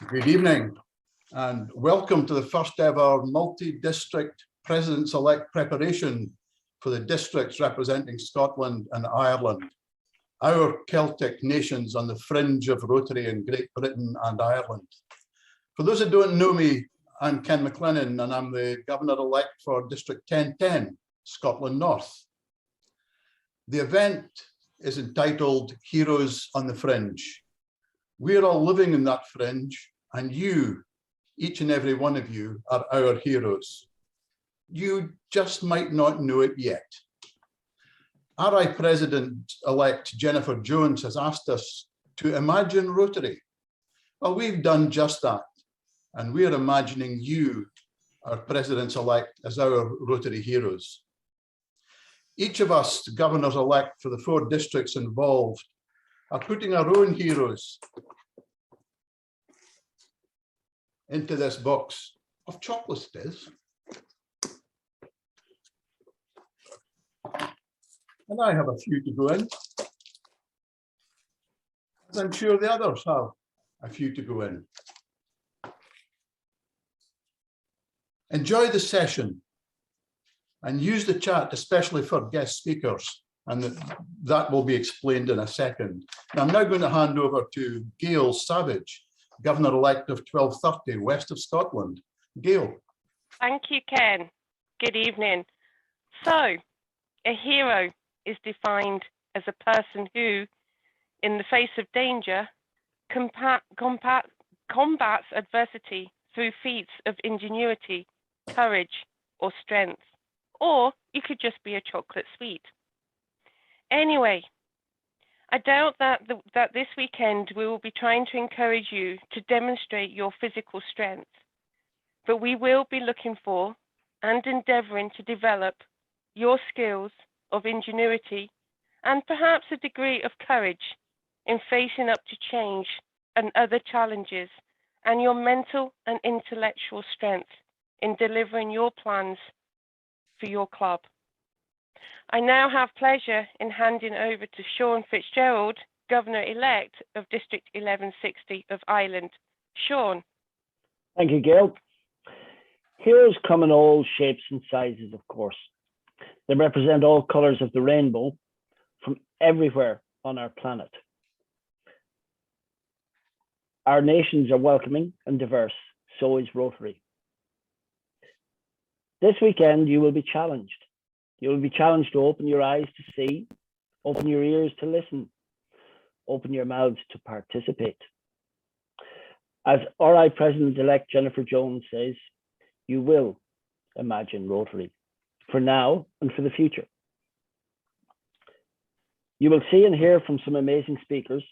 Good evening and welcome to the first ever multi-district Presidents-elect preparation for the districts representing Scotland and Ireland, our Celtic nations on the fringe of Rotary in Great Britain and Ireland. For those that don't know me, I'm Ken McLennan and I'm the Governor-elect for District 1010, Scotland North. The event is entitled Heroes on the Fringe. We're all living in that fringe, and you, each and every one of you, are our heroes. You just might not know it yet. RI President-elect Jennifer Jones has asked us to imagine Rotary. Well, we've done just that, and we're imagining you, our Presidents-elect, as our Rotary heroes. Each of us, Governors-elect for the 4 districts involved, are putting our own heroes into this box of chocolates, and I have a few to go in, as I'm sure the others have a few to go in. Enjoy the session and use the chat, especially for guest speakers, and that will be explained in a second. Now, I'm now going to hand over to Gail Savage, Governor-elect of 1230, west of Scotland. Gail. Thank you, Ken. Good evening. So, a hero is defined as a person who, in the face of danger, combats adversity through feats of ingenuity, courage, or strength. Or you could just be a chocolate sweet. Anyway, I doubt that this weekend we will be trying to encourage you to demonstrate your physical strength, but we will be looking for and endeavouring to develop your skills of ingenuity and perhaps a degree of courage in facing up to change and other challenges, and your mental and intellectual strength in delivering your plans for your club. I now have pleasure in handing over to Sean Fitzgerald, Governor-elect of District 1160 of Ireland. Sean. Thank you, Gail. Heroes come in all shapes and sizes, of course. They represent all colours of the rainbow from everywhere on our planet. Our nations are welcoming and diverse, so is Rotary. This weekend, you will be challenged. You will be challenged to open your eyes to see, open your ears to listen, open your mouths to participate. As RI President-elect Jennifer Jones says, you will imagine Rotary for now and for the future. You will see and hear from some amazing speakers,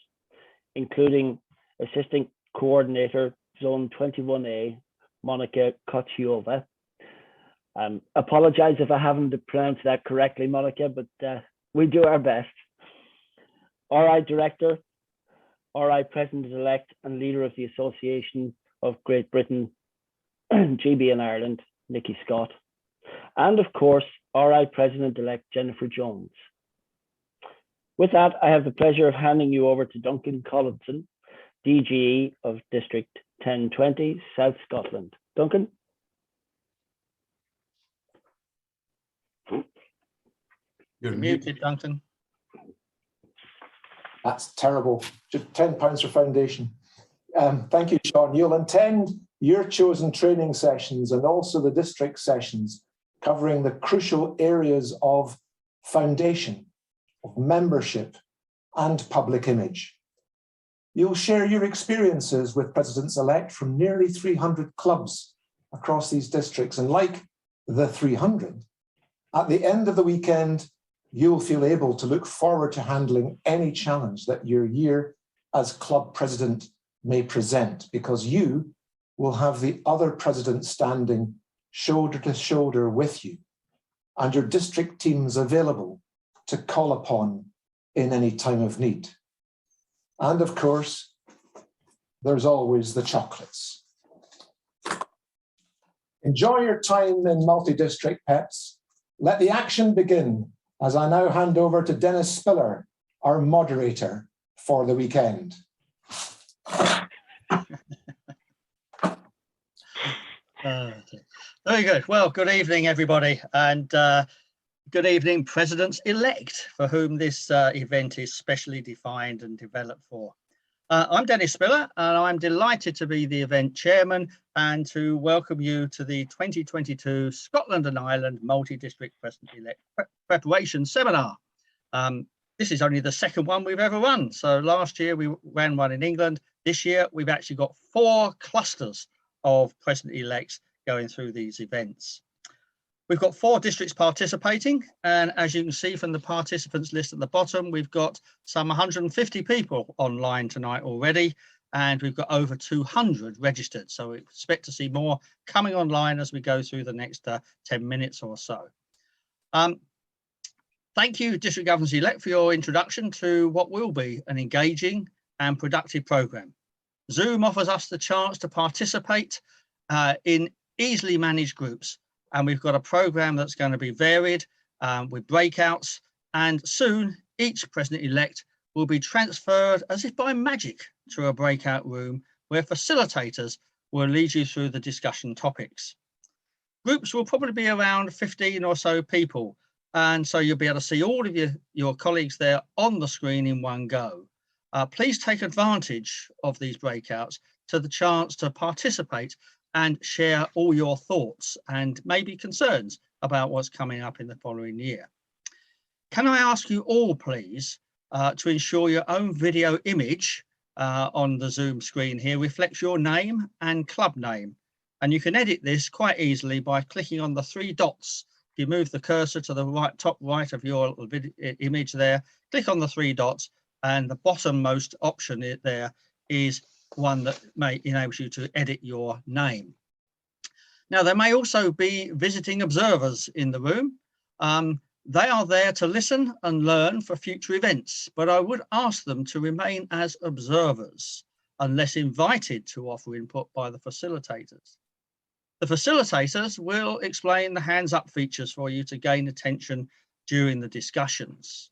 including Assistant Coordinator Zone 21A, Monica Kochiova. Apologize if I haven't pronounced that correctly, Monica, but we do our best. RI Director, RI President-elect and leader of the Association of Great Britain, GB and Ireland, Nicki Scott. And of course, RI President-elect Jennifer Jones. With that, I have the pleasure of handing you over to Duncan Collinson, DGE of District 1020, South Scotland. Duncan? You're muted, Duncan. That's terrible. Just £10 for foundation. Thank you, Sean. You'll attend your chosen training sessions and also the district sessions covering the crucial areas of foundation, of membership, and public image. You'll share your experiences with presidents-elect from nearly 300 clubs across these districts, and like the 300, at the end of the weekend, you'll feel able to look forward to handling any challenge that your year as club president may present, because you will have the other president standing shoulder to shoulder with you, and your district teams available to call upon in any time of need. And of course, there's always the chocolates. Enjoy your time in multi-district PEPS. Let the action begin, as I now hand over to Dennis Spiller, our moderator for the weekend. Very good. Well, good evening, everybody, and good evening, presidents-elect, for whom this event is specially defined and developed for. I'm Dennis Spiller, and I'm delighted to be the event chairman and to welcome you to the 2022 Scotland and Ireland Multi-District President-elect Preparation Seminar. This is only the second one we've ever run. So last year we ran one in England. This year we've actually got 4 clusters of President-elects going through these events. We've got 4 districts participating, and as you can see from the participants list at the bottom, we've got some 150 people online tonight already, and we've got over 200 registered. So we expect to see more coming online as we go through the next 10 minutes or so. Thank you, District Governors-elect, for your introduction to what will be an engaging and productive programme. Zoom offers us the chance to participate in easily managed groups, and we've got a programme that's going to be varied with breakouts, and soon each President-elect will be transferred as if by magic to a breakout room where facilitators will lead you through the discussion topics. Groups will probably be around 15 or so people, and so you'll be able to see all of your colleagues there on the screen in one go. Please take advantage of these breakouts to the chance to participate and share all your thoughts and maybe concerns about what's coming up in the following year. Can I ask you all, please, to ensure your own video image on the Zoom screen here reflects your name and club name. And you can edit this quite easily by clicking on the 3 dots. If you move the cursor to the top right of your image there, click on the 3 dots, and the bottommost option there is one that may enable you to edit your name. Now, there may also be visiting observers in the room. They are there to listen and learn for future events, but I would ask them to remain as observers unless invited to offer input by the facilitators. The facilitators will explain the hands up features for you to gain attention during the discussions.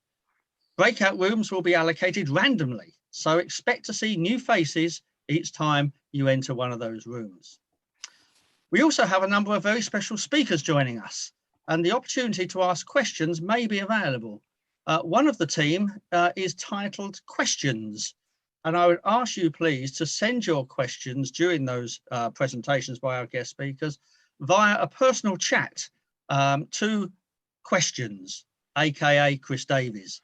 Breakout rooms will be allocated randomly, so expect to see new faces each time you enter one of those rooms. We also have a number of very special speakers joining us, and the opportunity to ask questions may be available. One of the team is titled Questions, and I would ask you please to send your questions during those presentations by our guest speakers via a personal chat to Questions, aka Chris Davies,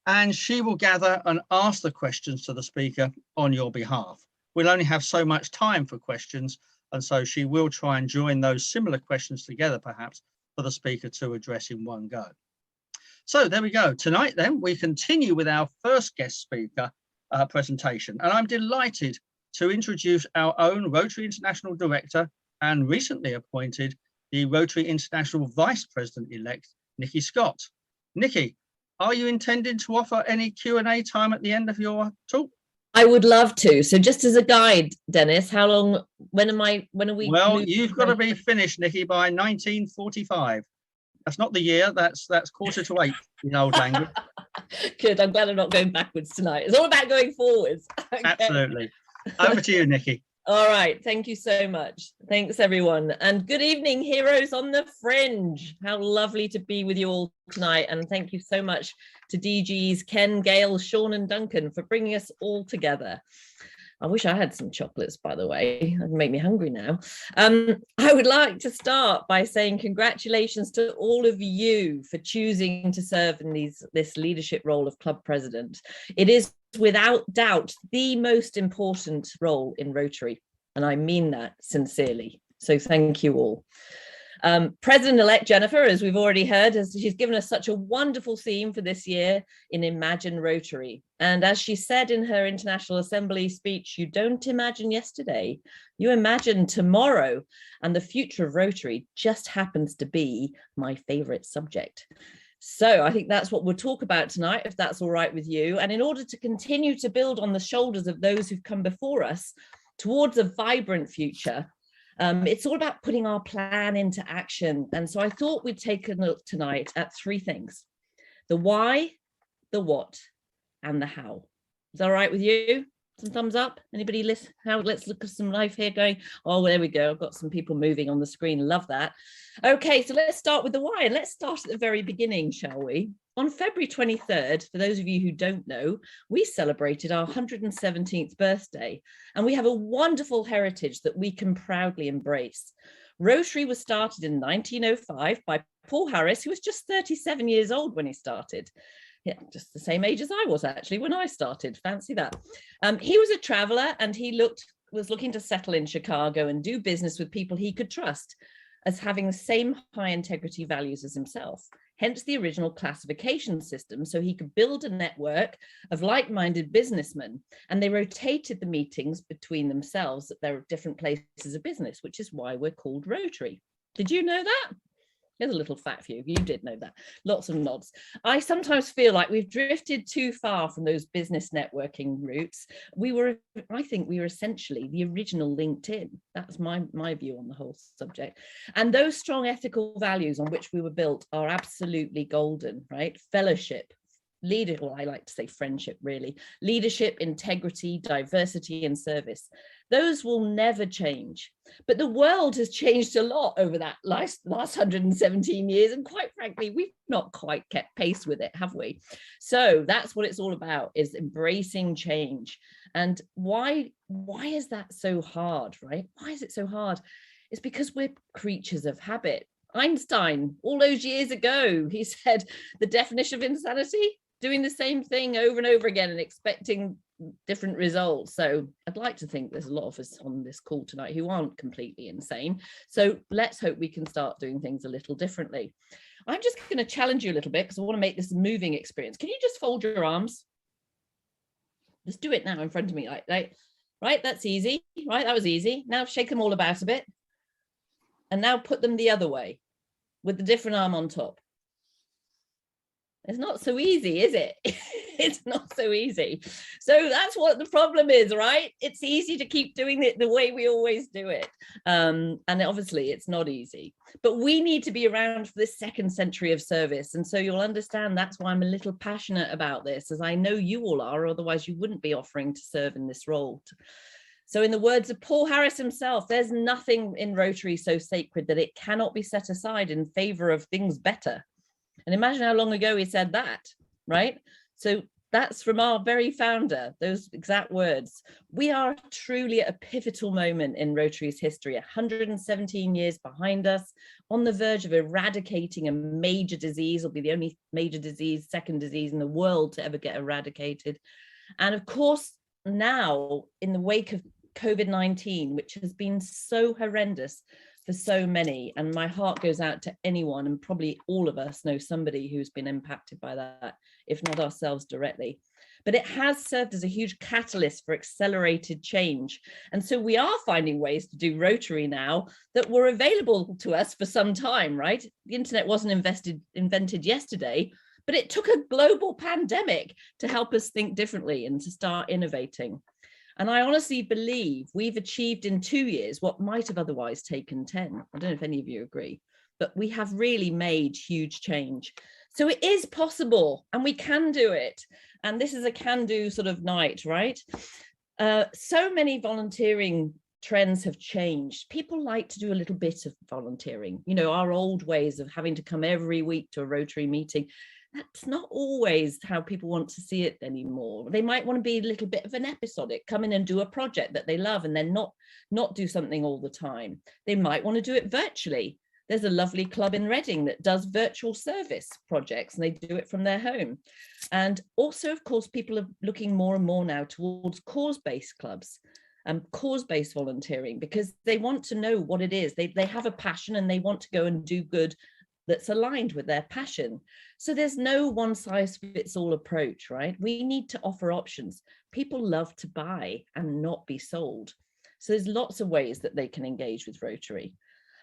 and she will gather and ask the questions to the speaker on your behalf. We'll only have so much time for questions, and so she will try and join those similar questions together, perhaps, for the speaker to address in one go. So there we go. Tonight, then, we continue with our first guest speaker presentation, and I'm delighted to introduce our own Rotary International Director and recently appointed the Rotary International Vice President-elect, Nicki Scott. Nicki, are you intending to offer any Q&A time at the end of your talk? I would love to. So just as a guide, Dennis, how long, when are we? Well, you've got to be finished, Nicki, by 1945. That's not the year, that's 7:45 in old language. Good, I'm glad I'm not going backwards tonight. It's all about going forwards. Okay. Absolutely. Over to you, Nicki. All right, thank you so much. Thanks, everyone. And good evening, heroes on the fringe. How lovely to be with you all tonight. And thank you so much to DGs Ken, Gail, Sean and Duncan for bringing us all together. I wish I had some chocolates, by the way. That'd make me hungry now. I would like to start by saying congratulations to all of you for choosing to serve in this leadership role of club president. It is without doubt the most important role in Rotary, and I mean that sincerely. So thank you all. President-elect Jennifer, as we've already heard, she's given us such a wonderful theme for this year in Imagine Rotary. And as she said in her International Assembly speech, you don't imagine yesterday, you imagine tomorrow. And the future of Rotary just happens to be my favorite subject. So I think that's what we'll talk about tonight, if that's all right with you. And in order to continue to build on the shoulders of those who've come before us towards a vibrant future, it's all about putting our plan into action. And so I thought we'd take a look tonight at 3 things: the why, the what, and the how. Is that all right with you? Some thumbs up. Anybody listen? Let's look at some live here going. Oh, there we go. I've got some people moving on the screen. Love that. Okay, so let's start with the why. And let's start at the very beginning, shall we? On February 23rd, for those of you who don't know, we celebrated our 117th birthday, and we have a wonderful heritage that we can proudly embrace. Rotary was started in 1905 by Paul Harris, who was just 37 years old when he started. Yeah, just the same age as I was actually when I started. Fancy that. He was a traveler, and he was looking to settle in Chicago and do business with people he could trust as having the same high integrity values as himself. Hence the original classification system, so he could build a network of like-minded businessmen, and they rotated the meetings between themselves at their different places of business, which is why we're called Rotary. Did you know that? Here's a little fact for you. You did know that. Lots of nods. I sometimes feel like we've drifted too far from those business networking routes. I think we were essentially the original LinkedIn. That's my view on the whole subject. And those strong ethical values on which we were built are absolutely golden, right? Fellowship, well, I like to say friendship, really. Leadership, integrity, diversity, and service. Those will never change. But the world has changed a lot over that last 117 years. And quite frankly, we've not quite kept pace with it, have we? So that's what it's all about, is embracing change. And why is that so hard, right? Why is it so hard? It's because we're creatures of habit. Einstein, all those years ago, he said the definition of insanity, doing the same thing over and over again and expecting different results. So I'd like to think there's a lot of us on this call tonight who aren't completely insane. So let's hope we can start doing things a little differently. I'm just going to challenge you a little bit because I want to make this a moving experience. Can you just fold your arms? Just do it now in front of me. Right, that's easy. Right, that was easy. Now shake them all about a bit. And now put them the other way with the different arm on top. It's not so easy, is it? It's not so easy. So that's what the problem is, right? It's easy to keep doing it the way we always do it. And obviously it's not easy, but we need to be around for this second century of service. And so you'll understand that's why I'm a little passionate about this, as I know you all are, otherwise you wouldn't be offering to serve in this role. So in the words of Paul Harris himself, there's nothing in Rotary so sacred that it cannot be set aside in favor of things better. And imagine how long ago he said that, right? So that's from our very founder, those exact words. We are truly at a pivotal moment in Rotary's history, 117 years behind us, on the verge of eradicating a major disease. It'll be the only major disease, second disease in the world to ever get eradicated. And of course, now in the wake of COVID-19, which has been so horrendous for so many, and my heart goes out to anyone, and probably all of us know somebody who's been impacted by that, if not ourselves directly. But it has served as a huge catalyst for accelerated change. And so we are finding ways to do Rotary now that were available to us for some time, right? The internet wasn't invented yesterday, but it took a global pandemic to help us think differently and to start innovating. And I honestly believe we've achieved in 2 years what might have otherwise taken 10. I don't know if any of you agree, but we have really made huge change. So it is possible and we can do it. And this is a can-do sort of night, right? So many volunteering trends have changed. People like to do a little bit of volunteering. You know, our old ways of having to come every week to a Rotary meeting, that's not always how people want to see it anymore. They might want to be a little bit of an episodic, come in and do a project that they love and then not do something all the time. They might want to do it virtually. There's a lovely club in Reading that does virtual service projects and they do it from their home. And also, of course, people are looking more and more now towards cause-based clubs and cause-based volunteering because they want to know what it is. They have a passion and they want to go and do good that's aligned with their passion. So there's no one size fits all approach, right? We need to offer options. People love to buy and not be sold. So there's lots of ways that they can engage with Rotary.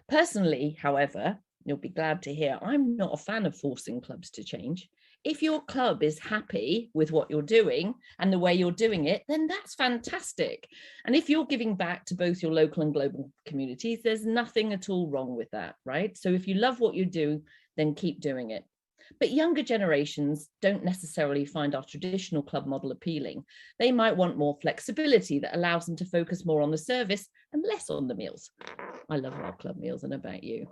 Personally, however, you'll be glad to hear, I'm not a fan of forcing clubs to change. If your club is happy with what you're doing and the way you're doing it, then that's fantastic. And if you're giving back to both your local and global communities, there's nothing at all wrong with that, right? So if you love what you do, then keep doing it. But younger generations don't necessarily find our traditional club model appealing. They might want more flexibility that allows them to focus more on the service and less on the meals. I love our club meals, and about you.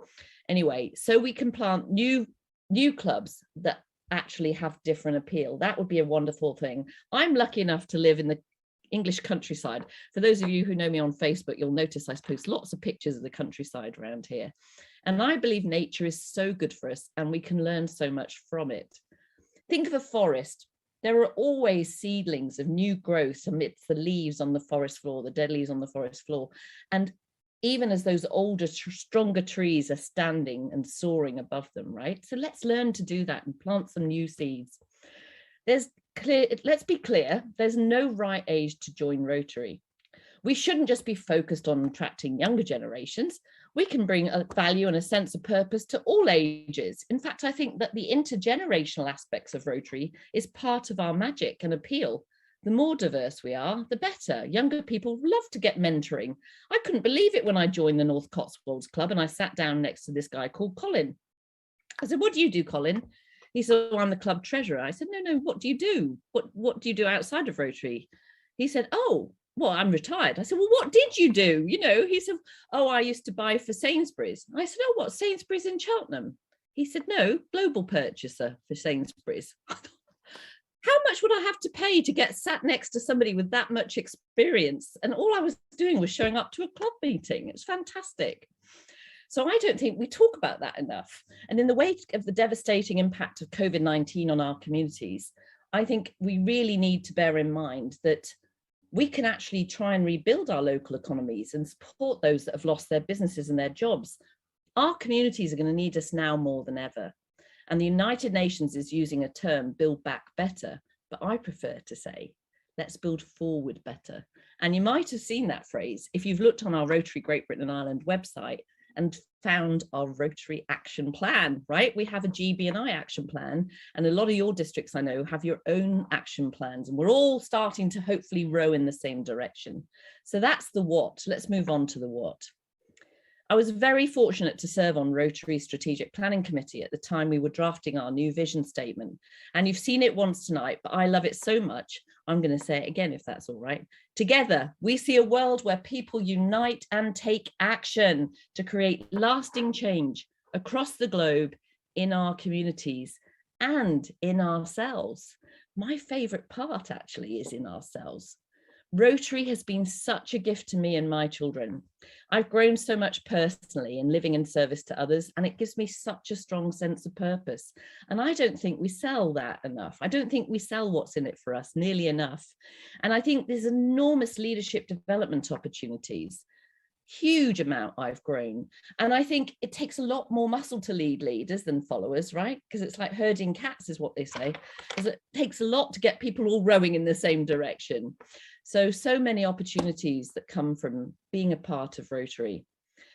Anyway, so we can plant new clubs that actually have different appeal. That would be a wonderful thing. I'm lucky enough to live in the English countryside. For those of you who know me on Facebook, you'll notice I post lots of pictures of the countryside around here. And I believe nature is so good for us and we can learn so much from it. Think of a forest. There are always seedlings of new growth amidst the leaves on the forest floor, the dead leaves on the forest floor. And even as those older, stronger trees are standing and soaring above them, right? So let's learn to do that and plant some new seeds. Let's be clear, there's no right age to join Rotary. We shouldn't just be focused on attracting younger generations. We can bring a value and a sense of purpose to all ages. In fact, I think that the intergenerational aspects of Rotary is part of our magic and appeal. The more diverse we are, the better. Younger people love to get mentoring. I couldn't believe it when I joined the North Cotswolds Club and I sat down next to this guy called Colin. I said, "What do you do, Colin?" He said, "Oh, I'm the club treasurer." I said, no, what do you do? What do you do outside of Rotary? He said, "Oh, well, I'm retired." I said, "Well, what did you do?" You know, he said, "Oh, I used to buy for Sainsbury's." I said, "Oh, what, Sainsbury's in Cheltenham?" He said, "No, global purchaser for Sainsbury's." I thought, how much would I have to pay to get sat next to somebody with that much experience? And all I was doing was showing up to a club meeting. It's fantastic. So I don't think we talk about that enough. And in the wake of the devastating impact of COVID-19 on our communities, I think we really need to bear in mind that we can actually try and rebuild our local economies and support those that have lost their businesses and their jobs. Our communities are going to need us now more than ever. And the United Nations is using a term, build back better, but I prefer to say, let's build forward better. And you might have seen that phrase if you've looked on our Rotary Great Britain and Ireland website and found our Rotary Action Plan, right? We have a GB&I action plan, and a lot of your districts, I know, have your own action plans, and we're all starting to hopefully row in the same direction. So that's the what. Let's move on to the what. I was very fortunate to serve on Rotary Strategic Planning Committee at the time we were drafting our new vision statement. And you've seen it once tonight, but I love it so much, I'm going to say it again, if that's all right. Together, we see a world where people unite and take action to create lasting change across the globe, in our communities and in ourselves. My favorite part actually is in ourselves. Rotary has been such a gift to me and my children. I've grown so much personally in living in service to others, and it gives me such a strong sense of purpose. And I don't think we sell that enough. I don't think we sell what's in it for us nearly enough. And I think there's enormous leadership development opportunities. Huge amount I've grown. And I think it takes a lot more muscle to lead leaders than followers, right? Because it's like herding cats is what they say. It takes a lot to get people all rowing in the same direction. So many opportunities that come from being a part of Rotary.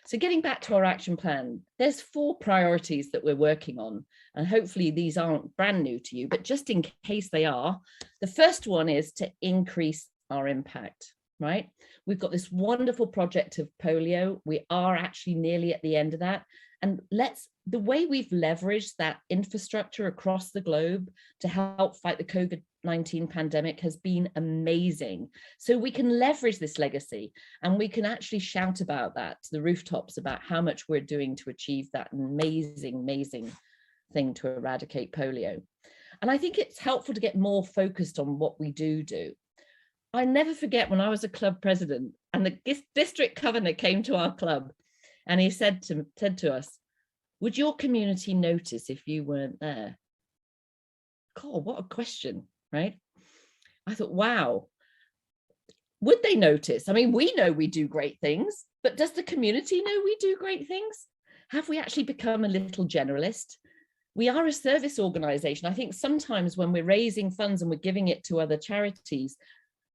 So getting back to our action plan, there's 4 priorities that we're working on. And hopefully these aren't brand new to you, but just in case they are, the first one is to increase our impact, right? We've got this wonderful project of polio. We are actually nearly at the end of that. And the way we've leveraged that infrastructure across the globe to help fight the COVID-19 pandemic has been amazing. So we can leverage this legacy and we can actually shout about that to the rooftops about how much we're doing to achieve that amazing, amazing thing to eradicate polio. And I think it's helpful to get more focused on what we do. I never forget when I was a club president and the district governor came to our club and he said to us, "Would your community notice if you weren't there?" God, what a question, right? I thought, wow, would they notice? I mean, we know we do great things, but does the community know we do great things? Have we actually become a little generalist? We are a service organisation. I think sometimes when we're raising funds and we're giving it to other charities,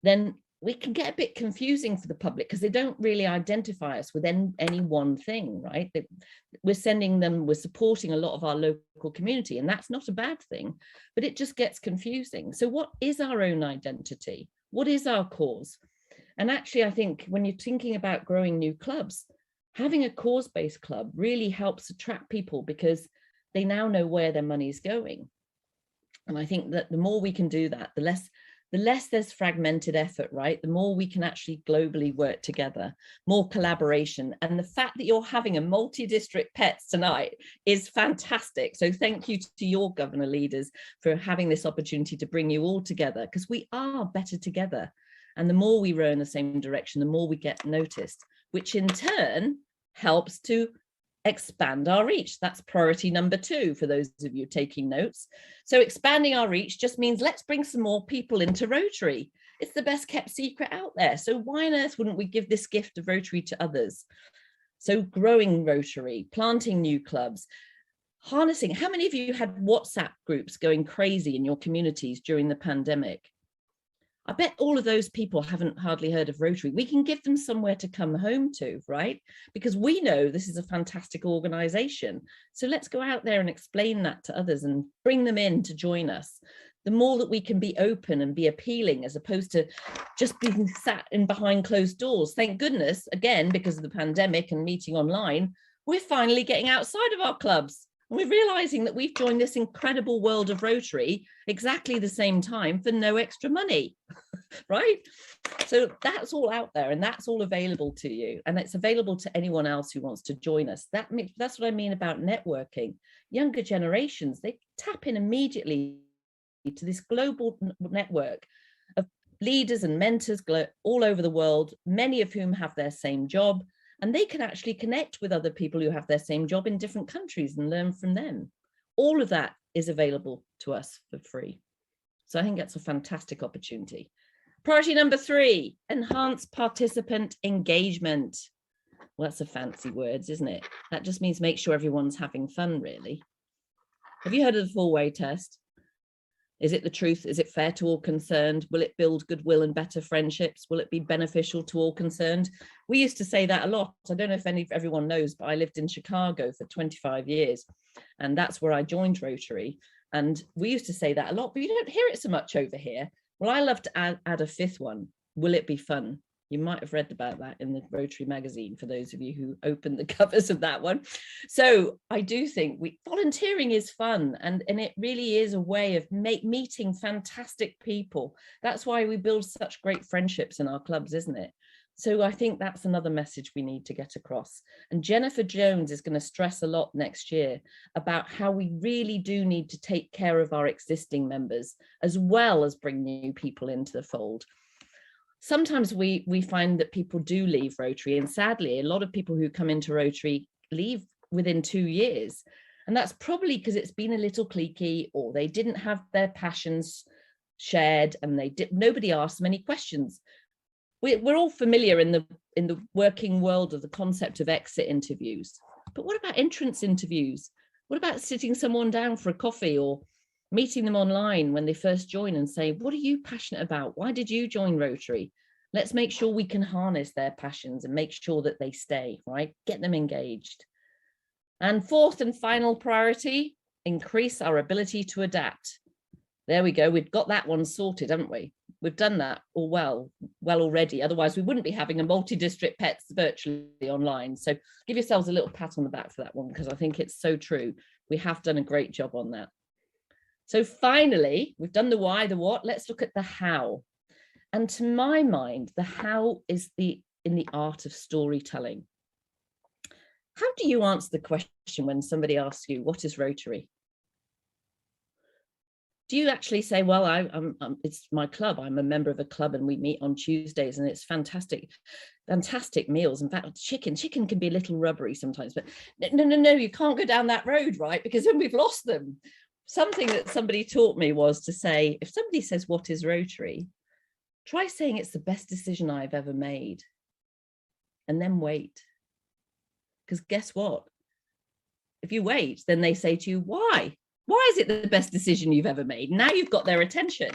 then we can get a bit confusing for the public because they don't really identify us with any one thing, right? We're supporting a lot of our local community, and that's not a bad thing, but it just gets confusing. So what is our own identity? What is our cause? And actually, I think when you're thinking about growing new clubs, having a cause-based club really helps attract people because they now know where their money's going. And I think that the more we can do that, the less there's fragmented effort, right? The more we can actually globally work together, more collaboration. And the fact that you're having a multi-district PEPS tonight is fantastic. So thank you to your governor leaders for having this opportunity to bring you all together, because we are better together. And the more we row in the same direction, the more we get noticed, which in turn helps to expand our reach. That's priority number 2 for those of you taking notes. So expanding our reach just means let's bring some more people into Rotary. It's the best kept secret out there. So why on earth wouldn't we give this gift of Rotary to others? So growing Rotary, planting new clubs, harnessing. How many of you had WhatsApp groups going crazy in your communities during the pandemic? I bet all of those people haven't hardly heard of Rotary. We can give them somewhere to come home to, right? Because we know this is a fantastic organization. So let's go out there and explain that to others and bring them in to join us. The more that we can be open and be appealing, as opposed to just being sat in behind closed doors. Thank goodness, again, because of the pandemic and meeting online, we're finally getting outside of our clubs. And we're realizing that we've joined this incredible world of Rotary exactly the same time for no extra money, right? So that's all out there and that's all available to you. And it's available to anyone else who wants to join us. That's what I mean about networking. Younger generations, they tap in immediately to this global network of leaders and mentors all over the world, many of whom have their same job. And they can actually connect with other people who have their same job in different countries and learn from them. All of that is available to us for free. So I think that's a fantastic opportunity. Priority number 3, enhance participant engagement. Well, that's a fancy words, isn't it? That just means make sure everyone's having fun, really. Have you heard of the 4-way test? Is it the truth? Is it fair to all concerned? Will it build goodwill and better friendships? Will it be beneficial to all concerned? We used to say that a lot. I don't know if everyone knows, but I lived in Chicago for 25 years. And that's where I joined Rotary. And we used to say that a lot, but you don't hear it so much over here. Well, I love to add a 5th one. Will it be fun? You might have read about that in the Rotary magazine, for those of you who opened the covers of that one. So I do think volunteering is fun, and it really is a way of meeting fantastic people. That's why we build such great friendships in our clubs, isn't it? So I think that's another message we need to get across. And Jennifer Jones is going to stress a lot next year about how we really do need to take care of our existing members, as well as bring new people into the fold. Sometimes we find that people do leave Rotary, and sadly, a lot of people who come into Rotary leave within 2 years. And that's probably because it's been a little cliquey, or they didn't have their passions shared, and nobody asked them any questions. We're all familiar in the working world of the concept of exit interviews. But what about entrance interviews? What about sitting someone down for a coffee, or meeting them online when they first join and say, what are you passionate about? Why did you join Rotary? Let's make sure we can harness their passions and make sure that they stay, right? Get them engaged. And 4th and final priority, increase our ability to adapt. There we go. We've got that one sorted, haven't we? We've done that all well already. Otherwise, we wouldn't be having a multi-district PEPS virtually online. So give yourselves a little pat on the back for that one, because I think it's so true. We have done a great job on that. So finally, we've done the why, the what. Let's look at the how. And to my mind, the how is in the art of storytelling. How do you answer the question when somebody asks you, what is Rotary? Do you actually say, well, it's my club. I'm a member of a club and we meet on Tuesdays and it's fantastic meals. In fact, chicken can be a little rubbery sometimes, but no, you can't go down that road, right? Because then we've lost them. Something that somebody taught me was to say, if somebody says, what is Rotary? Try saying it's the best decision I've ever made. And then wait. Because guess what? If you wait, then they say to you, why? Why is it the best decision you've ever made? Now you've got their attention.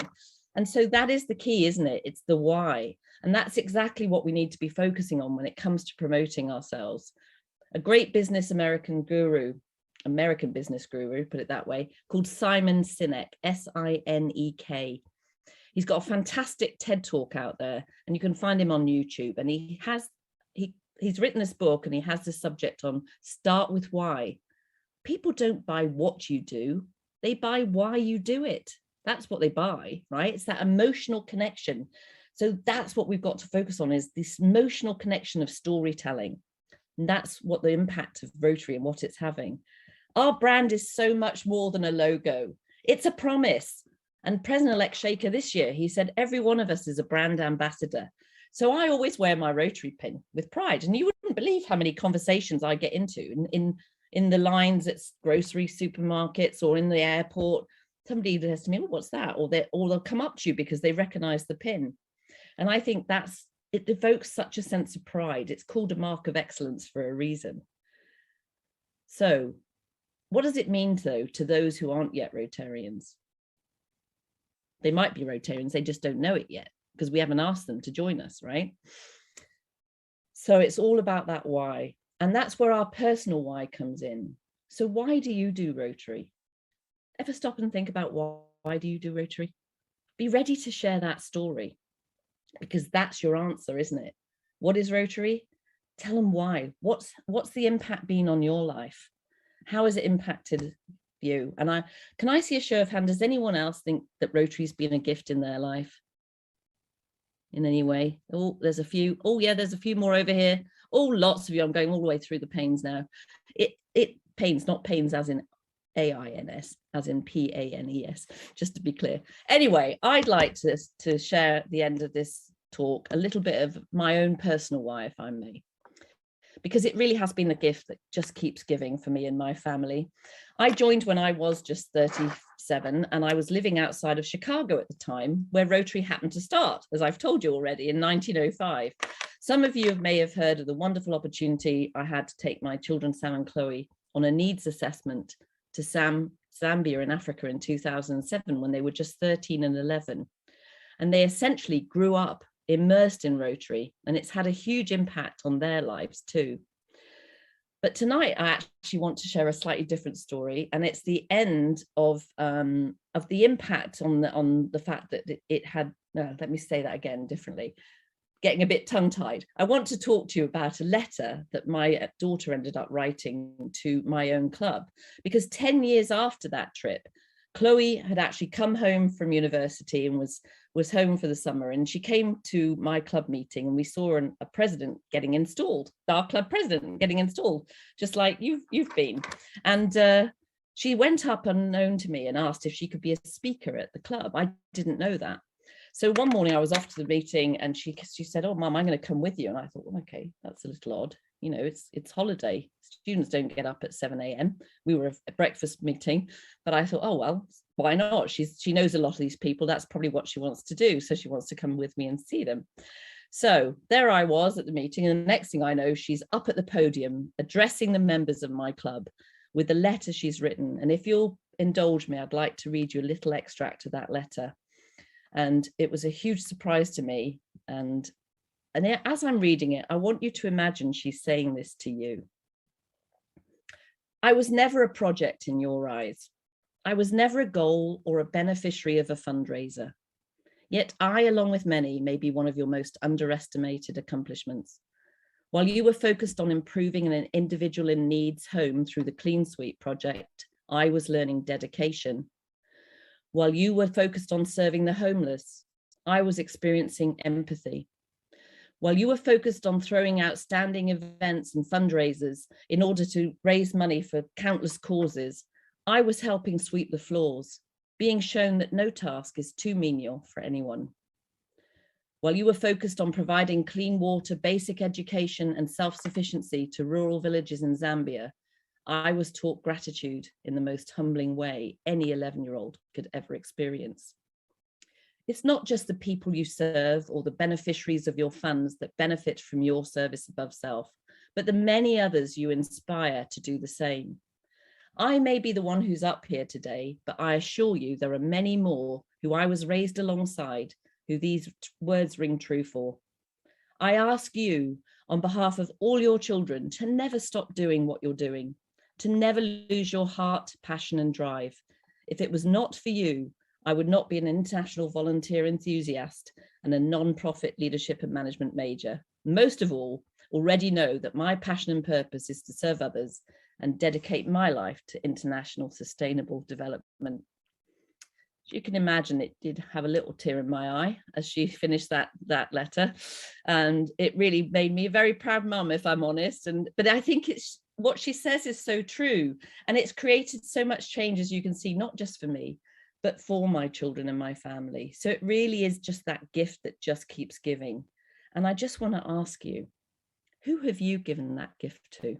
And so that is the key, isn't it? It's the why. And that's exactly what we need to be focusing on when it comes to promoting ourselves. A great American business guru, put it that way, called Simon Sinek, Sinek. He's got a fantastic TED talk out there, and you can find him on YouTube. And he's written this book, and he has this subject on start with why. people don't buy what you do, they buy why you do it. That's what they buy, right? It's that emotional connection. So that's what we've got to focus on, is this emotional connection of storytelling. And that's what the impact of Rotary and what it's having. Our brand is so much more than a logo. It's a promise. And President-elect Shaker this year, he said, every one of us is a brand ambassador. So I always wear my Rotary pin with pride. And you wouldn't believe how many conversations I get into in the lines at grocery supermarkets or in the airport. Somebody says to me, oh, what's that? Or they'll come up to you because they recognize the pin. And I think it evokes such a sense of pride. It's called a mark of excellence for a reason. So what does it mean, though, to those who aren't yet Rotarians? They might be Rotarians, they just don't know it yet because we haven't asked them to join us, right? So it's all about that why. And that's where our personal why comes in. So why do you do Rotary? Ever stop and think about why do you do Rotary? Be ready to share that story, because that's your answer, isn't it? What is Rotary? Tell them why. What's the impact been on your life? How has it impacted you? And can I see a show of hands? Does anyone else think that Rotary's been a gift in their life in any way? Oh, there's a few. Oh yeah, there's a few more over here. Oh, lots of you. I'm going all the way through the pains now. It pains, not pains as in AINS, as in PANES, just to be clear. Anyway, I'd like to share at the end of this talk a little bit of my own personal why, if I may, because it really has been a gift that just keeps giving for me and my family. I joined when I was just 37, and I was living outside of Chicago at the time, where Rotary happened to start, as I've told you already, in 1905. Some of you may have heard of the wonderful opportunity I had to take my children, Sam and Chloe, on a needs assessment to Zambia in Africa in 2007, when they were just 13 and 11. And they essentially grew up immersed in Rotary, and it's had a huge impact on their lives too. But tonight I actually want to share a slightly different story, and it's the end of the impact on the fact that it had, let me say that again differently, getting a bit tongue-tied. I want to talk to you about a letter that my daughter ended up writing to my own club, because 10 years after that trip, Chloe had actually come home from university and was home for the summer, and she came to my club meeting, and we saw a president getting installed, our club president getting installed, just like you've been. And she went up unknown to me and asked if she could be a speaker at the club. I didn't know that. So one morning I was off to the meeting, and she said, oh, Mum, I'm going to come with you. And I thought, well, okay, that's a little odd. You know, it's holiday. Students don't get up at 7 a.m. We were a breakfast meeting, but I thought, oh, well, why not? She knows a lot of these people. That's probably what she wants to do. So she wants to come with me and see them. So there I was at the meeting. And the next thing I know, she's up at the podium addressing the members of my club with the letter she's written. And if you'll indulge me, I'd like to read you a little extract of that letter. And it was a huge surprise to me. And as I'm reading it, I want you to imagine she's saying this to you. I was never a project in your eyes. I was never a goal or a beneficiary of a fundraiser. Yet I, along with many, may be one of your most underestimated accomplishments. While you were focused on improving an individual in need's home through the Clean Sweep project, I was learning dedication. While you were focused on serving the homeless, I was experiencing empathy. While you were focused on throwing outstanding events and fundraisers in order to raise money for countless causes, I was helping sweep the floors, being shown that no task is too menial for anyone. While you were focused on providing clean water, basic education, and self-sufficiency to rural villages in Zambia, I was taught gratitude in the most humbling way any 11-year-old could ever experience. It's not just the people you serve or the beneficiaries of your funds that benefit from your service above self, but the many others you inspire to do the same. I may be the one who's up here today, but I assure you there are many more who I was raised alongside who these words ring true for. I ask you, on behalf of all your children, to never stop doing what you're doing, to never lose your heart, passion, and drive. If it was not for you, I would not be an international volunteer enthusiast and a non-profit leadership and management major. Most of all, already know that my passion and purpose is to serve others and dedicate my life to international sustainable development. You can imagine it did have a little tear in my eye as she finished that letter, and it really made me a very proud mum, if I'm honest. But I think it's what she says is so true, and it's created so much change, as you can see, not just for me, but for my children and my family. So it really is just that gift that just keeps giving. And I just want to ask you, who have you given that gift to?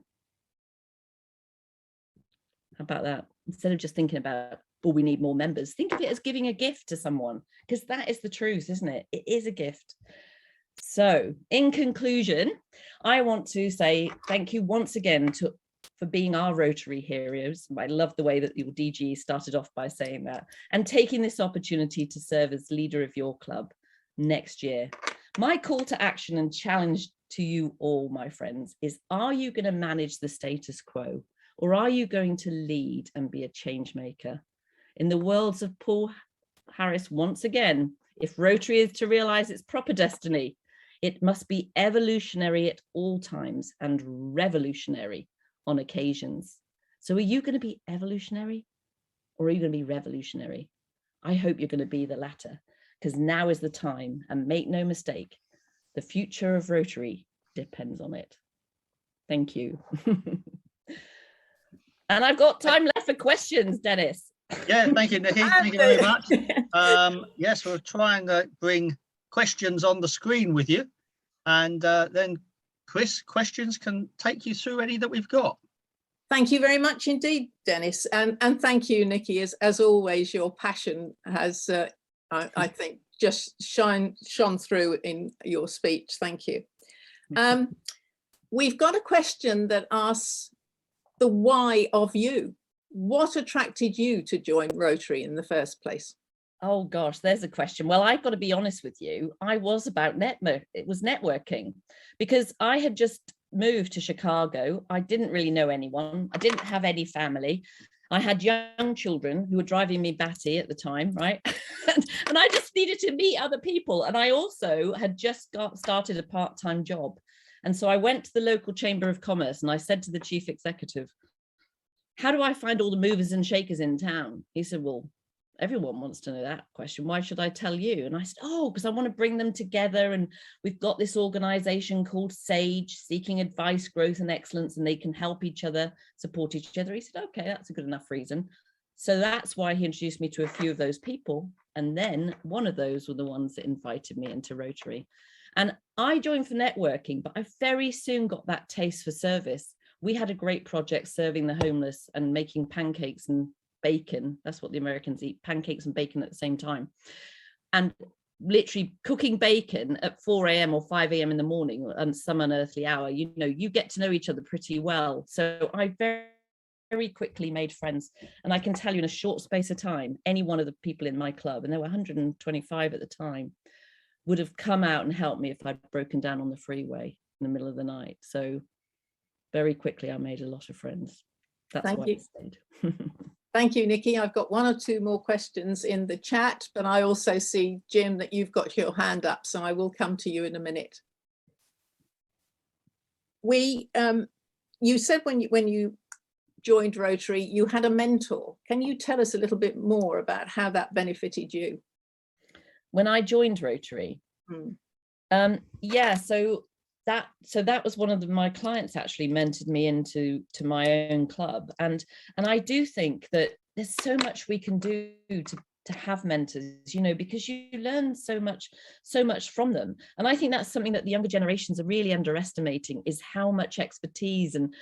How about that? Instead of just thinking about, oh, we need more members, think of it as giving a gift to someone, because that is the truth, isn't it? It is a gift. So in conclusion, I want to say thank you once again for being our Rotary heroes. I love the way that your DG started off by saying that, and taking this opportunity to serve as leader of your club next year. My call to action and challenge to you all, my friends, is, are you going to manage the status quo, or are you going to lead and be a change maker? In the words of Paul Harris, once again, if Rotary is to realize its proper destiny, it must be evolutionary at all times and revolutionary on occasions. So are you going to be evolutionary, or are you going to be revolutionary? I hope you're going to be the latter, because now is the time, and make no mistake, the future of Rotary depends on it. Thank you. And I've got time left for questions, Dennis. Yeah, thank you, Nicki. Thank you very much. Yes, we'll try and bring questions on the screen with you. And then Chris, questions can take you through any that we've got. Thank you very much indeed, Dennis. And thank you, Nicki. As always, your passion has, I think, just shone through in your speech. Thank you. We've got a question that asks the why of you. What attracted you to join Rotary in the first place? Oh gosh, there's a question. Well, I've got to be honest with you. I was about networking, because I had just moved to Chicago. I didn't really know anyone. I didn't have any family. I had young children who were driving me batty at the time, right? And I just needed to meet other people. And I also had just started a part-time job. And so I went to the local Chamber of Commerce and I said to the chief executive, how do I find all the movers and shakers in town? He said, well, everyone wants to know that question. Why should I tell you? And I said, oh, because I want to bring them together. And we've got this organization called SAGE, Seeking Advice, Growth and Excellence, and they can help each other, support each other. He said, okay, that's a good enough reason. So that's why he introduced me to a few of those people. And then one of those were the ones that invited me into Rotary. And I joined for networking, but I very soon got that taste for service. We had a great project serving the homeless and making pancakes and bacon. That's what the Americans eat, pancakes and bacon at the same time. And literally cooking bacon at 4 a.m. or 5 a.m. in the morning and some unearthly hour, you know, you get to know each other pretty well. So I very quickly made friends. And I can tell you in a short space of time, any one of the people in my club, and there were 125 at the time, would have come out and helped me if I'd broken down on the freeway in the middle of the night. So very quickly, I made a lot of friends. That's why I stayed. Thank you, Nicki. I've got one or two more questions in the chat, but I also see, Jim, that you've got your hand up, so I will come to you in a minute. You said when you joined Rotary, you had a mentor. Can you tell us a little bit more about how that benefited you? When I joined Rotary, yeah, so that was one of my clients actually mentored me into my own club, and I do think that there's so much we can do to have mentors, you know, because you learn so much from them. And I think that's something that the younger generations are really underestimating, is how much expertise and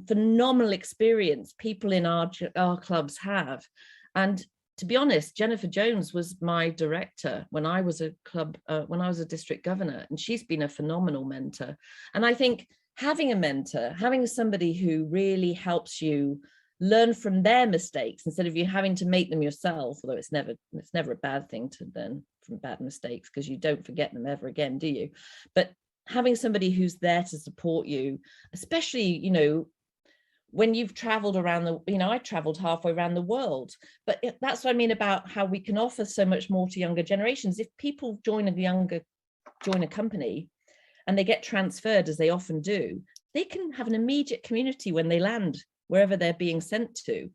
phenomenal experience people in our clubs have. And to be honest, Jennifer Jones was my director when I was when I was a district governor, and she's been a phenomenal mentor. And I think having a mentor, having somebody who really helps you learn from their mistakes instead of you having to make them yourself, although it's never a bad thing to learn from bad mistakes, because you don't forget them ever again, do you? But having somebody who's there to support you, especially, you know, when you've traveled around I traveled halfway around the world, but that's what I mean about how we can offer so much more to younger generations. If people join a company and they get transferred, as they often do, they can have an immediate community when they land wherever they're being sent to,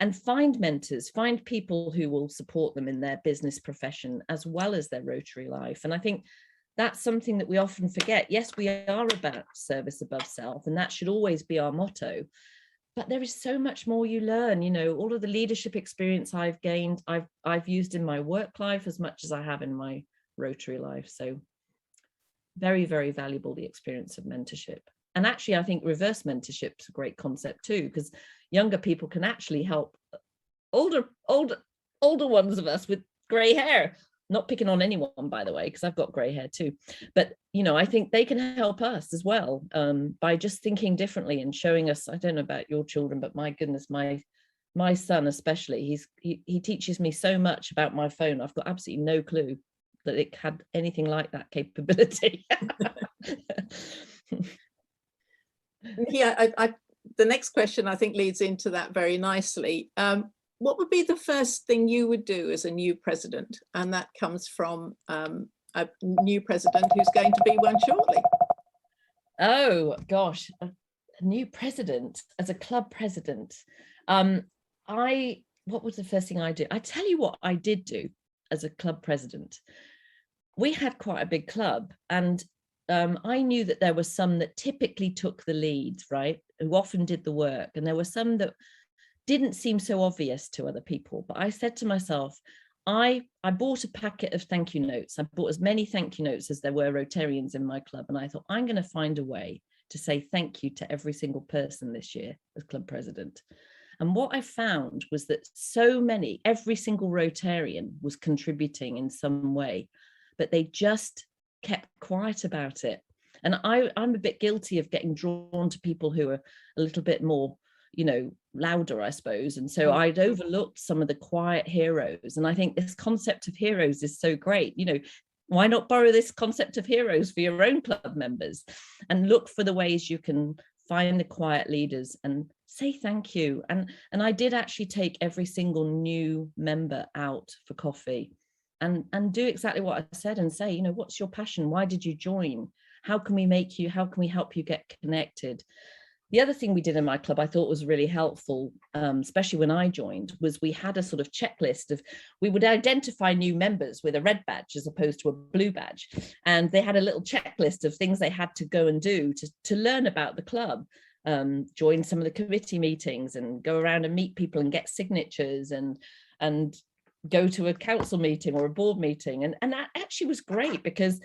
and find mentors, find people who will support them in their business profession as well as their Rotary life. And I think that's something that we often forget. Yes, we are about service above self, and that should always be our motto. But there is so much more you learn. You know, all of the leadership experience I've gained, I've used in my work life as much as I have in my Rotary life. So very, very valuable, the experience of mentorship. And actually, I think reverse mentorship is a great concept too, because younger people can actually help older ones of us with grey hair. Not picking on anyone, by the way, because I've got grey hair too. But, you know, I think they can help us as well by just thinking differently and showing us. I don't know about your children, but my goodness, my son especially, he teaches me so much about my phone. I've got absolutely no clue that it had anything like that capability. Yeah, the next question I think leads into that very nicely. What would be the first thing you would do as a new president? And that comes from a new president who's going to be one shortly. Oh gosh, a new president as a club president. What was the first thing I did? I tell you what I did do as a club president. We had quite a big club, and I knew that there were some that typically took the lead, right? Who often did the work. And there were some that didn't seem so obvious to other people. But I said to myself, I bought a packet of thank you notes. I bought as many thank you notes as there were Rotarians in my club. And I thought, I'm going to find a way to say thank you to every single person this year as club president. And what I found was that every single Rotarian was contributing in some way, but they just kept quiet about it. And I'm a bit guilty of getting drawn to people who are a little bit more, you know, louder, I suppose. And so I'd overlooked some of the quiet heroes. And I think this concept of heroes is so great. You know, why not borrow this concept of heroes for your own club members and look for the ways you can find the quiet leaders and say thank you. And I did actually take every single new member out for coffee and do exactly what I said and say, you know, what's your passion? Why did you join? How can we help you get connected? The other thing we did in my club I thought was really helpful, especially when I joined, was we had a sort of checklist of, we would identify new members with a red badge as opposed to a blue badge. And they had a little checklist of things they had to go and do to learn about the club, join some of the committee meetings and go around and meet people and get signatures and go to a council meeting or a board meeting. And that actually was great because,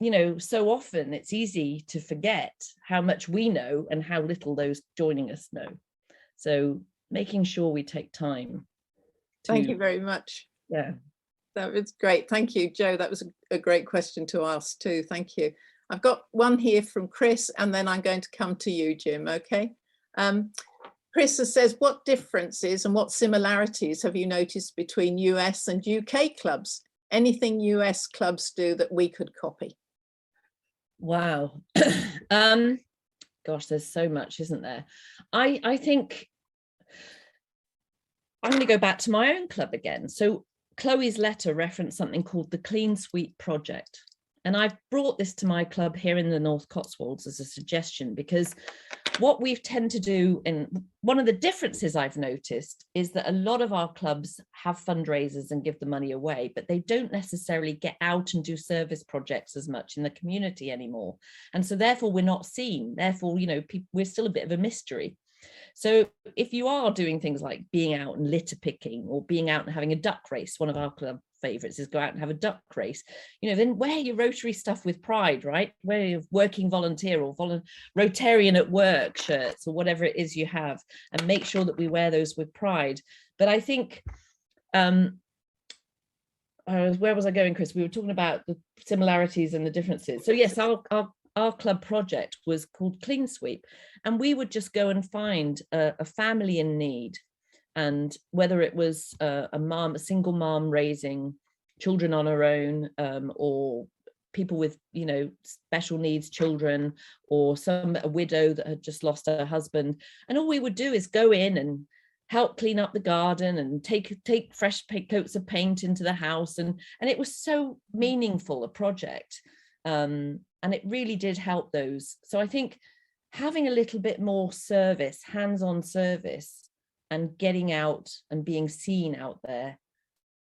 you know, so often it's easy to forget how much we know and how little those joining us know. So making sure we take time. Thank you very much. Yeah. That was great. Thank you, Joe. That was a great question to ask too. Thank you. I've got one here from Chris, and then I'm going to come to you, Jim, okay? Chris says, what differences and what similarities have you noticed between US and UK clubs? Anything US clubs do that we could copy? Wow. Gosh, there's so much, isn't there? I think I'm going to go back to my own club again. So Chloe's letter referenced something called the Clean Sweep Project. And I've brought this to my club here in the North Cotswolds as a suggestion, because what we tend to do, and one of the differences I've noticed is that a lot of our clubs have fundraisers and give the money away, but they don't necessarily get out and do service projects as much in the community anymore. And so therefore we're not seen. Therefore, you know, we're still a bit of a mystery. So if you are doing things like being out and litter picking or being out and having a duck race, one of our club favorites is go out and have a duck race, you know, then wear your Rotary stuff with pride, right? Wear your working volunteer or Rotarian at work shirts or whatever it is you have, and make sure that we wear those with pride. But I think, where was I going, Chris? We were talking about the similarities and the differences. So yes, our club project was called Clean Sweep, and we would just go and find a family in need. And whether it was a single mom raising children on her own, or people with, you know, special needs children, or a widow that had just lost her husband. And all we would do is go in and help clean up the garden and take fresh coats of paint into the house. And it was so meaningful, a project. And it really did help those. So I think having a little bit more service, hands-on service, and getting out and being seen out there,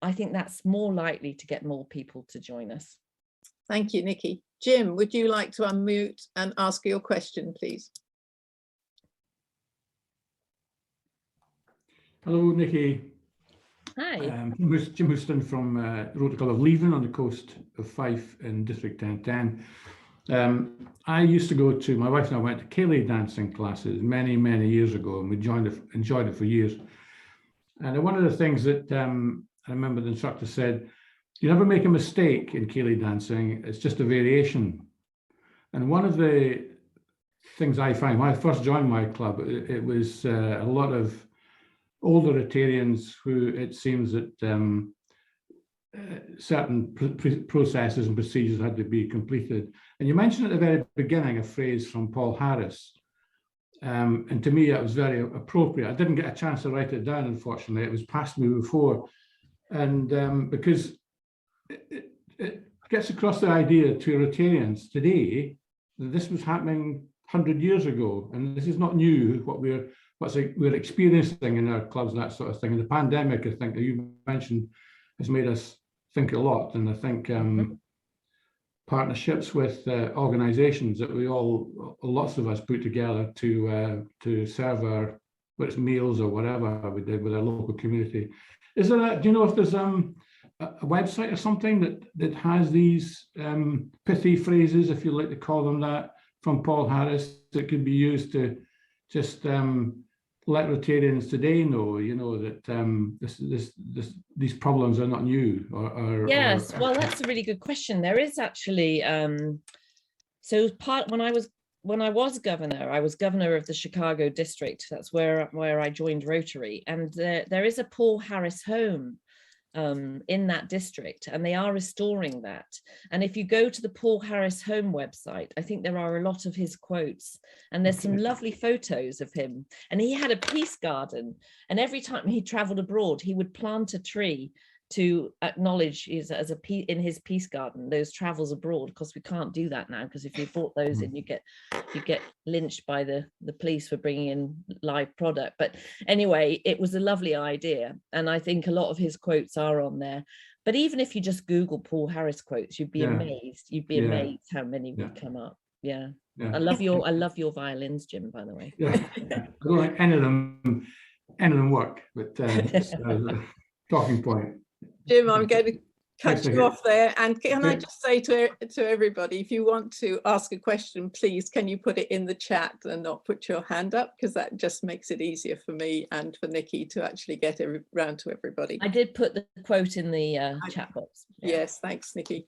I think that's more likely to get more people to join us. Thank you, Nicki. Jim, would you like to unmute and ask your question, please? Hello, Nicki. Hi. Jim Houston from Rotary Club of Leven on the coast of Fife in District 1010. I used to go to, my wife and I went to Ceilidh dancing classes many, many years ago, and we enjoyed it for years. And one of the things that I remember the instructor said, you never make a mistake in Ceilidh dancing, it's just a variation. And one of the things I find, when I first joined my club, it was a lot of older Rotarians who it seems that certain processes and procedures had to be completed. And you mentioned at the very beginning a phrase from Paul Harris. And to me, that was very appropriate. I didn't get a chance to write it down, unfortunately. It was past me before. And because it gets across the idea to Rotarians today that this was happening 100 years ago. And this is not new, what we're experiencing in our clubs and that sort of thing. And the pandemic, I think, that you mentioned, has made us think a lot. And I think partnerships with organisations that lots of us put together to serve our, whether it's meals or whatever we did with our local community. Is there do you know if there's a website or something that has these pithy phrases, if you like to call them that, from Paul Harris that could be used to just let Rotarians today know, that these problems are not new? Yes, well, that's a really good question. There is actually, when I was governor, I was governor of the Chicago district. That's where I joined Rotary, and there is a Paul Harris home in that district, and they are restoring that. And if you go to the Paul Harris home website, I think there are a lot of his quotes, and there's some lovely photos of him. And he had a peace garden, and every time he traveled abroad, he would plant a tree to acknowledge in his peace garden those travels abroad. Of course, we can't do that now, because if you bought those in, you get lynched by the police for bringing in live product. But anyway, it was a lovely idea, and I think a lot of his quotes are on there. But even if you just Google Paul Harris quotes, you'd be amazed. You'd be amazed how many would come up. Yeah. I love your violins, Jim, by the way. I don't think any of them work, but just as a talking point. Jim, I'm going to cut you off there. And can I just say to everybody, if you want to ask a question, please, can you put it in the chat and not put your hand up? Because that just makes it easier for me and for Nicki to actually get around to everybody. I did put the quote in the chat box. Yeah. Yes, thanks, Nicki.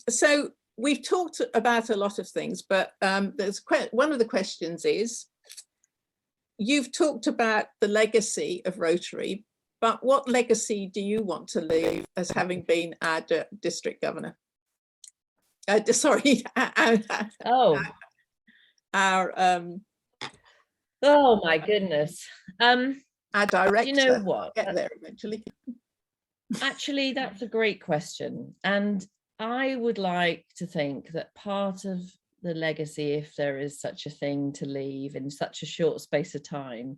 So we've talked about a lot of things, but there's one of the questions is, you've talked about the legacy of Rotary, but what legacy do you want to leave as having been our district governor? Oh my goodness. Our director. You know what? Get there eventually. Actually, that's a great question. And I would like to think that part of the legacy, if there is such a thing to leave in such a short space of time,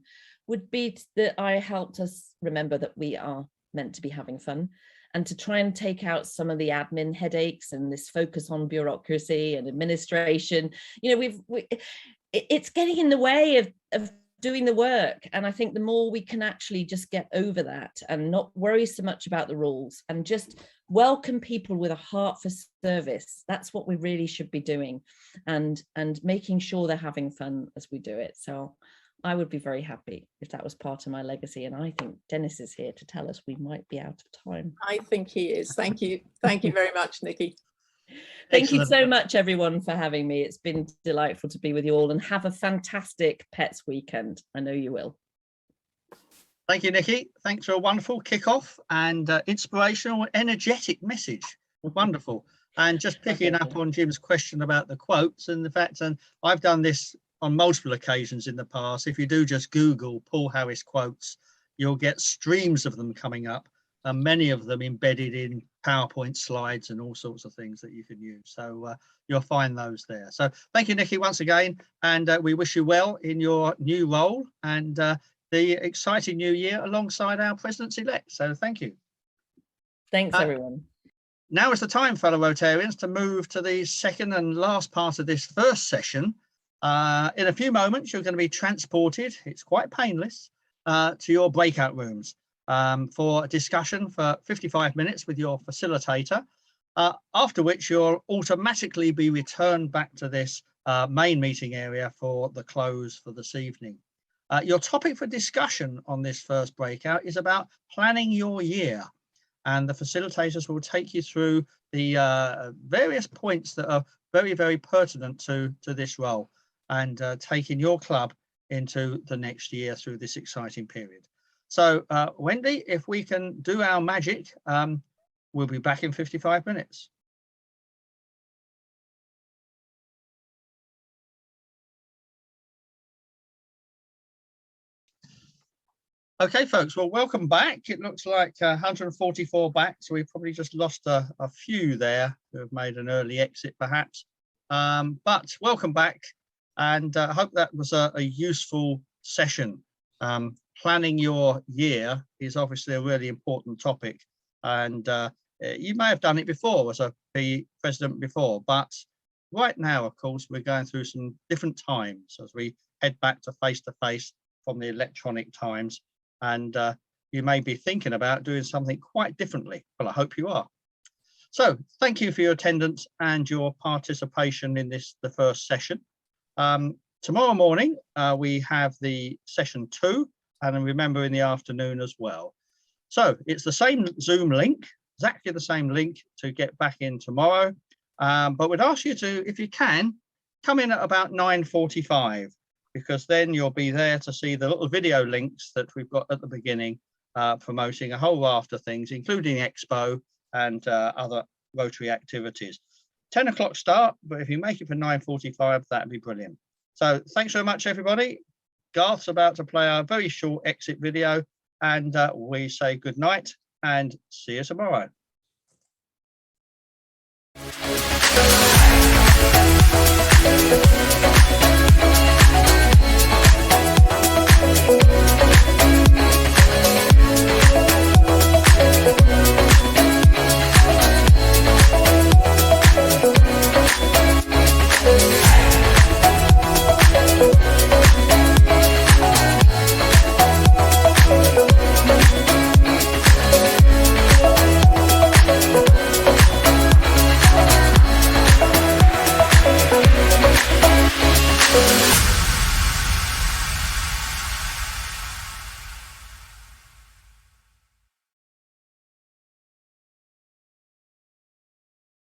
would be that I helped us remember that we are meant to be having fun, and to try and take out some of the admin headaches and this focus on bureaucracy and administration. It's getting in the way of doing the work. And I think the more we can actually just get over that and not worry so much about the rules and just welcome people with a heart for service, that's what we really should be doing, and making sure they're having fun as we do it. So I would be very happy if that was part of my legacy. And I think Dennis is here to tell us we might be out of time. I think he is. Thank you. Thank you very much, Nicki. Thank you so much, everyone, for having me. It's been delightful to be with you all, and have a fantastic PEPS weekend. I know you will. Thank you, Nicki. Thanks for a wonderful kickoff and inspirational, energetic message. Wonderful. And just picking up on Jim's question about the quotes and the fact, and I've done this on multiple occasions in the past. If you do just Google Paul Harris quotes, you'll get streams of them coming up, and many of them embedded in PowerPoint slides and all sorts of things that you can use. So you'll find those there. So thank you, Nicki, once again, and we wish you well in your new role and the exciting new year alongside our presidents-elect. So thank you. Thanks, everyone. Now is the time, fellow Rotarians, to move to the second and last part of this first session. In a few moments, you're going to be transported, it's quite painless, to your breakout rooms for discussion for 55 minutes with your facilitator, after which you'll automatically be returned back to this main meeting area for the close for this evening. Your topic for discussion on this first breakout is about planning your year. And the facilitators will take you through the various points that are very, very pertinent to this role and taking your club into the next year through this exciting period. So, Wendy, if we can do our magic, we'll be back in 55 minutes. Okay, folks, well, welcome back. It looks like 144 back, so we've probably just lost a few there who have made an early exit, perhaps. But welcome back, and I hope that was a useful session. Planning your year is obviously a really important topic, and you may have done it before as a PE president before, but right now, of course, we're going through some different times as we head back to face from the electronic times. And you may be thinking about doing something quite differently. Well, I hope you are. So thank you for your attendance and your participation in the first session. Tomorrow morning, we have the session 2, and remember in the afternoon as well. So it's the same Zoom link, exactly the same link to get back in tomorrow. But we'd ask you to, if you can, come in at about 9:45. Because then you'll be there to see the little video links that we've got at the beginning, promoting a whole raft of things, including Expo and other Rotary activities. 10 o'clock start, but if you make it for 9:45, that'd be brilliant. So thanks very much, everybody. Garth's about to play a very short exit video, and we say good night and see you tomorrow.